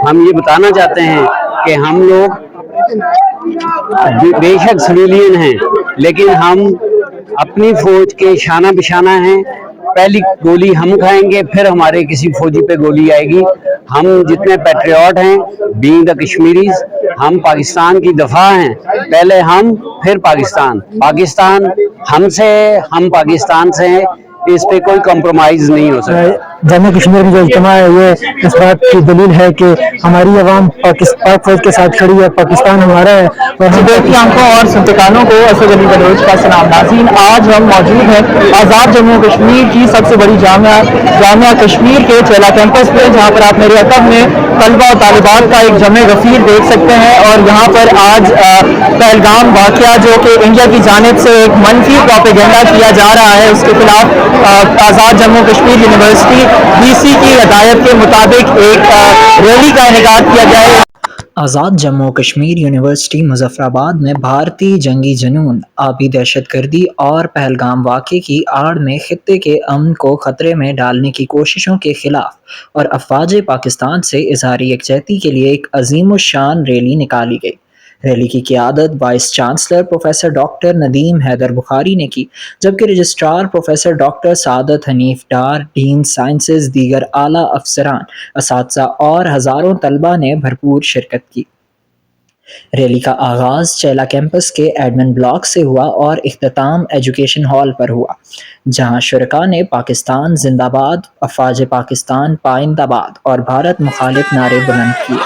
ہم یہ بتانا چاہتے ہیں کہ ہم لوگ بے شک سویلین ہیں، لیکن ہم اپنی فوج کے شانہ بشانہ ہیں. پہلی گولی ہم کھائیں گے، پھر ہمارے کسی فوجی پہ گولی آئے گی. ہم جتنے پیٹریوٹ ہیں، بینگ دا کشمیریز، ہم پاکستان کی دفاع ہیں. پہلے ہم، پھر پاکستان. پاکستان ہم سے ہے، ہم پاکستان سے ہیں. اس پہ کوئی کمپرومائز نہیں ہو سکتا. جموں کشمیر میں جو اجتماع ہے یہ اس بات کی دلیل ہے کہ ہماری عوام پاک فوج کے ساتھ کھڑی ہے. پاکستان ہمارا ہے. دیکھیے آنکھوں اور سنتکانوں کو اسد علی بلوچ کا سلام. ناظرین، آج ہم موجود ہیں آزاد جموں کشمیر کی سب سے بڑی جامعہ کشمیر کے چیلا کیمپس پہ، جہاں پر آپ میرے عقب میں طلبہ و طالبات کا ایک جمع غفیر دیکھ سکتے ہیں. اور یہاں پر آج پہلگام واقعہ جو کہ انڈیا کی جانب سے ایک منفی پروپیگنڈا کیا جا رہا ہے، اس کے خلاف آزاد جموں کشمیر یونیورسٹی DC کی ہدایت کے مطابق ایک ریلی کا انعقاد کیا گیا ہے. آزاد جموں کشمیر یونیورسٹی مظفر آباد میں بھارتی جنگی جنون، آبی دہشت گردی اور پہلگام واقعے کی آڑ میں خطے کے امن کو خطرے میں ڈالنے کی کوششوں کے خلاف اور افواج پاکستان سے اظہار یکجہتی کے لیے ایک عظیم الشان ریلی نکالی گئی. ریلی کی قیادت vice chancellor professor doctor Nadeem Haider Bukhari نے کی، جبکہ رجسٹرار پروفیسر ڈاکٹر سعادت حنیف ڈار، ڈین سائنسز، دیگر اعلیٰ افسران، اساتذہ اور ہزاروں طلبہ نے بھرپور شرکت کی. ریلی کا آغاز چیلا کیمپس کے ایڈمن بلاک سے ہوا اور اختتام ایجوکیشن ہال پر ہوا، جہاں شرکاء نے پاکستان زندہ باد، افواج پاکستان پائندہ باد اور بھارت مخالف نعرے بلند کیے.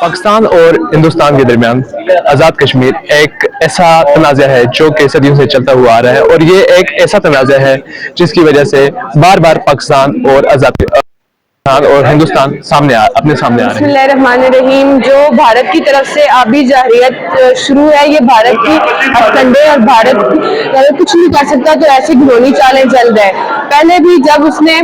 پاکستان اور ہندوستان کے درمیان آزاد کشمیر ایک ایسا تنازع ہے جو کہ صدیوں سے چلتا ہوا آ رہا ہے، اور یہ ایک ایسا تنازع ہے جس کی وجہ سے بار بار پاکستان اور ہندوستان اپنے سامنے آ رہے ہیں. بسم اللہ الرحمن الرحیم. جو بھارت کی طرف سے آبی جارحیت شروع ہے، یہ بھارت کی ہتھکنڈے اور بھارت کچھ نہیں کر سکتا تو ایسی گھنونی چالیں چل رہے ہیں. پہلے بھی جب اس نے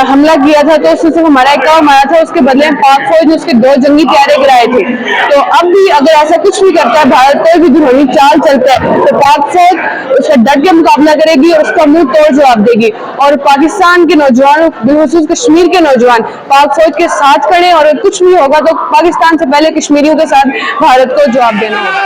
حملہ کیا تھا تو اس نے صرف ہمارا ایک کام آیا تھا، اس کے بدلے میں پاک فوج نے اس کے 2 جنگی طیارے گرائے تھے. تو اب بھی اگر ایسا کچھ بھی کرتا ہے بھارت، کوئی بھی گھنونی چال چلتا ہے، تو پاک فوج اس کا ڈٹ کے مقابلہ کرے گی اور اس کا منہ توڑ جواب دے گی. اور پاکستان کے نوجوان، بالخصوص کشمیر کے نوجوان، پاک فوج کے ساتھ کھڑے، اور اگر کچھ بھی ہوگا تو پاکستان سے پہلے کشمیریوں کے ساتھ بھارت کو جواب دینا ہوگا.